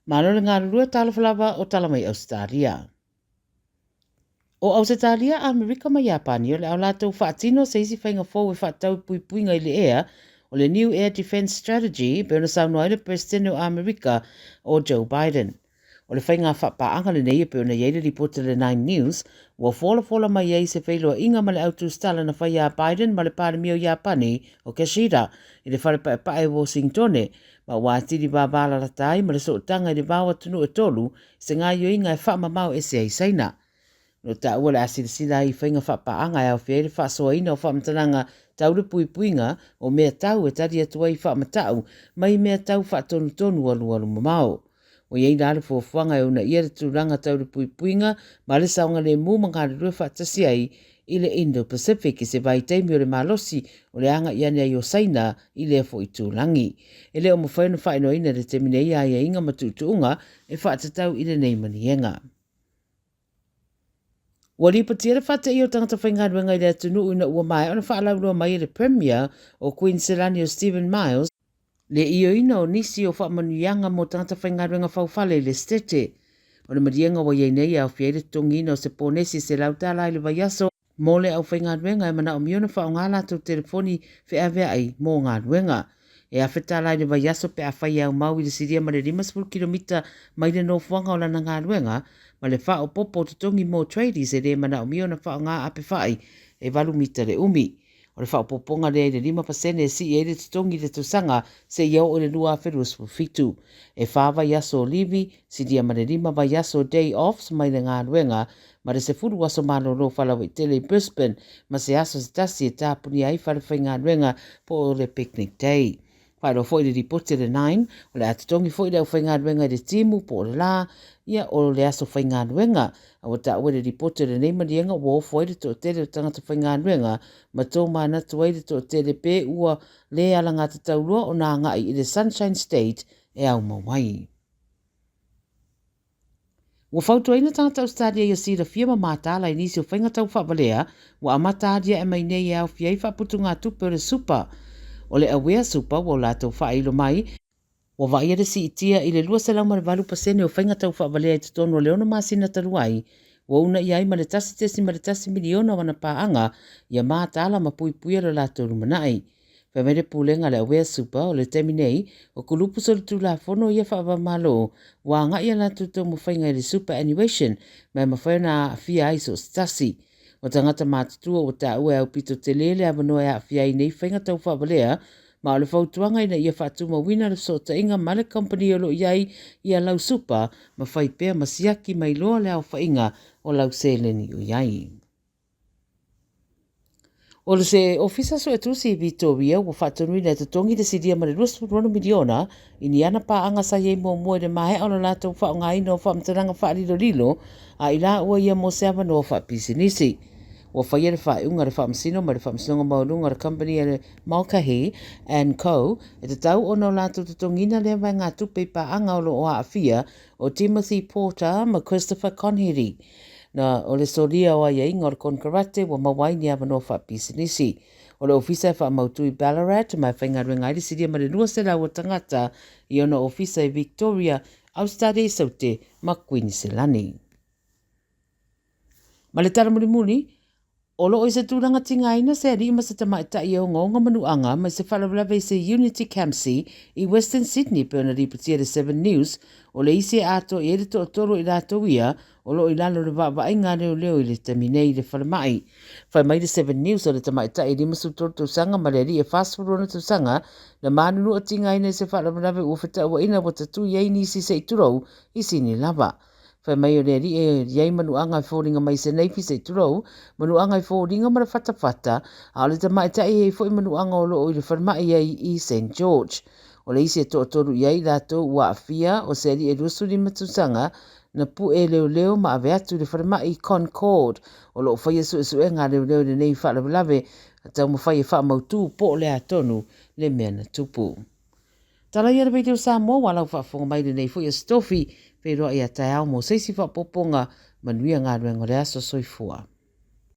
Malo le ngā rurua Tala Fou o Tala mai Ausetalia. O Ausetalia, Amerika mai Japani, o le au lātou whaatino se isi whainga fōu e whaatau puipuinga i le ea, o le New Air Defense Strategy, pe ona saunoa i le Presidente o Amerika o Joe Biden. O le whainga whapaanga le nei pe ona yeile ripota le 9 News, wa fola mai ei se whailoa inga ma le autu stala na whai a Biden ma le pāremio Japani o Kashida, i le whare pae Washingtone, ma wātiri wāwāla ratai ma le sootanga i le wāwa tunu e tolu, se ngā yoinga e whaamamau e se ai saina. No ta ua le asirisira i whainga whapaanga e au whiere whaasoaina o whaamatananga taure puipuinga o mea tau e tari atua i whaamatau, mai mea tau whaatonu alu mamao. O iei nāle fuafuanga e una ia le tūranga taure puipuinga, ma le saunga le mū mangare rua whaatasi ai i le Indo-Pacific i se vai teimi o le malosi o le anga iane ai o saina i le fo i tūrangi. E leo mo whainu whainoina le teminei ai e inga matutuunga e whaatatau i le neimanienga. Wari patia le whata i o tangata whaingaruenga i le atunu ina ua mai ona whaalaurua mai le Premier o Queenslandi o Stephen Miles le ioina o nisi o whaamanuianga mo tangata whaingaruenga whauwhale le stete. O le marienga wa ieinei au whiere tongina o se pōnesi se lautala i le vaiaso mo le au whaingaruenga e mana o miona whaongala tau telefoni whiawea ai mō ngā ruenga. E awhetala i le vaiaso pe a whai au mau i le siria ma le 5 kilomita mai le nofuanga o lana ngā ruenga, ma le wha o popo tutongi mō tradies e le mana o miona wha o ngā ape whai e 2 mita le umi. O le wha o poponga le 5% e si e le tutongi le tusanga se iau o le lua wherus fitu. E wha vaiaso o livi, siria ma le 5 vaiaso day offs mai le ngā ruenga, ma le se furu aso malolo whalawa i tele Brisbane, ma se aso se tasi e tāpuni ai whalawhai ngā ruenga po le picnic day. Whaero fo i le ripote le 9, o le atutongi fo i le au whainga ruenga i le timu po le la, ia o le aso whainga ruenga, a wata ue le ripote le neimarienga wo fo i le to tele o tangata whainga ruenga, ma tō mana tuai le to tele pe ua le ala ngā tataurua o nā ngai i le Sunshine State e au mawai. Wa fautu aina tangata Australia i asira fia ma mātala i nisi o whainga tau whabalea, wa amataria e mai nei e au fia i whaputu ngā tupe o le super. O le awea super wa lātou whailo mai, wa vai ere si itia i le 2.8% o whainga tau whabalea i tutono o leona masina taruai, wa una iai ma le tasi tesi ma le tasi miliona wana paanga, ia mātala ma pui le lātou rumanai. Whamere pūlenga le awea super o le teminei, o kulupu so le tūlafono ia whaavamalo, wa ngā ia lātou tau mo whainga i le superannuation, mai ma whaina a fia aiso stasi. O tangata mātutua o tā ue au pito te lele a manoa e a whiai nei whainga tau whabalea, ma o le whautuanga ina ia whaatuma wina le sota inga ma le company o lo iai ia lau super, ma whai pēr masiaki mai loa le au whainga o lau seleni o iai. O le se ofisa so e tusi i Victoria, wa whaatunui le tatongi le siria ma le 2.1 miliona, ini ana pa anga sa iei mo le mahe o la lātou whaonga ina o whaamtaranga whaalilo, a ila ua ia mo seava no whaapisinisi. Wa whaia le whaeunga le whaamsino ma le whaamsinonga maurunga le company e Mulcahy and Co. E te tau o no lātou tatongina le mai ngā tupe pa anga o lo o aafia o Timothy Porter ma Christopher Conhery. Na o le solia o aia inga o le konkarate wa mawaini ava no whaapisinisi. O le ofisa e whaamautu i Ballarat mai whaingaruenga ili siria ma le lua se lau o tangata i ona ofisa i Victoria, Australia i saute ma Queenslandi. Ma le tala mulimuli, o lo i se tūranga tinga ina se ari ma se tamaita i o ngonga manuanga mai se whalawalawe i se Unity Campsey i Western Sydney pe ona ripatia le 7 News o le isi ato i ere to toro i rato ia o lo i lalo le wawai ngā leo i le taminei le whalamai. Whai mai le 7 News o le tamaita i rima su toro sanga ma le ri e whasfurona tu sanga na manunu o tinga ina i se whalawalawe ua whetaua ina wa tatu iei nisi se i turou i sini lava. Whai mai o le ri e iei manuanga i fōringa mai se neifi se i turou, manuanga i fōringa ma le whatawhata, a o le tamaita i hei fōi manuanga o lo i le whalamai iei i St. George. O le isi e toru iei rato ua awhia o se ri e rusuri matusanga na pu e leo ma ave atu le whalamai Concord. O lo whaia su e ngā leo le nei whalawalawe, a tau ma whaia whaamautu po le atonu le mea na tupu. Tala ia rei teo Samoa walau whaafonga mai le nei fōia stofi, pero ia tai au mo seisi whaapoponga manuia ngā ruenga le aso soifua.